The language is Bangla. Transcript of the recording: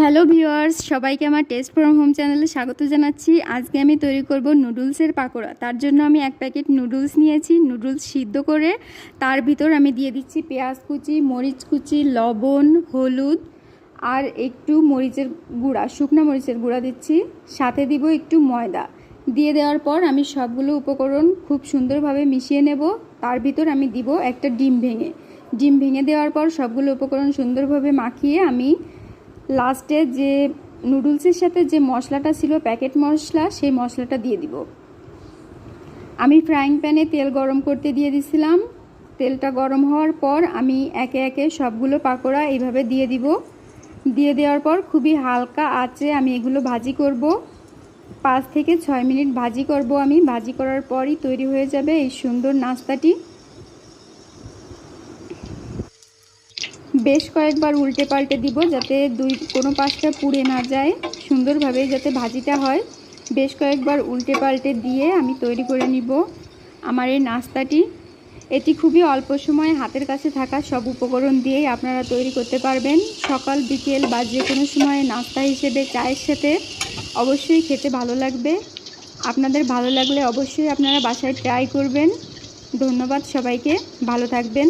হ্যালো ভিউয়ার্স, সবাইকে আমার টেস্ট ফ্রম হোম চ্যানেলে স্বাগত জানাচ্ছি। আজকে আমি তৈরি করব নুডলসের পাকোড়া। তার জন্য আমি এক প্যাকেট নুডলস নিয়েছি। নুডলস সিদ্ধ করে তার ভিতর আমি দিয়ে দিচ্ছি পেঁয়াজ কুচি, মরিচ কুচি, লবণ, হলুদ আর একটু মরিচের গুঁড়া, শুকনো মরিচের গুঁড়া দিচ্ছি। সাথে দিব একটু ময়দা। দিয়ে দেওয়ার পর আমি সবগুলো উপকরণ খুব সুন্দরভাবে মিশিয়ে নেব। তার ভিতর আমি দিব একটা ডিম ভেঙে দেওয়ার পর সবগুলো উপকরণ সুন্দরভাবে মাখিয়ে আমি লাস্টে যে নুডলসের সাথে যে মশলাটা ছিল প্যাকেট মশলা, সেই মশলাটা দিয়ে দিব। আমি ফ্রাইং প্যানে তেল গরম করতে দিয়ে দিছিলাম। তেলটা গরম হওয়ার পর আমি একে একে সবগুলো পাকোড়া এইভাবে দিয়ে দিব। দিয়ে দেওয়ার পর খুবই হালকা আঁচে আমি এগুলো ভাজি করব। 5 থেকে 6 মিনিট ভাজি করব আমি। ভাজি করার পরই তৈরি হয়ে যাবে এই সুন্দর নাস্তাটি। বেশ কয়েকবার উল্টে পাল্টে দিব যাতে কোনো পাশটা পুড়ে না যায়, সুন্দরভাবে যাতে ভাজিটা হয়। বেশ কয়েকবার উল্টে পাল্টে দিয়ে আমি তৈরি করে নিব আমার এই নাস্তাটি। এটি খুবই অল্প সময়ে হাতের কাছে থাকা সব উপকরণ দিয়েই আপনারা তৈরি করতে পারবেন। সকাল বিকেল বা যে কোনো সময়ে নাস্তা হিসেবে চায়ের সাথে অবশ্যই খেতে ভালো লাগবে। আপনাদের ভালো লাগলে অবশ্যই আপনারা বাসায় ট্রাই করবেন। ধন্যবাদ সবাইকে, ভালো থাকবেন।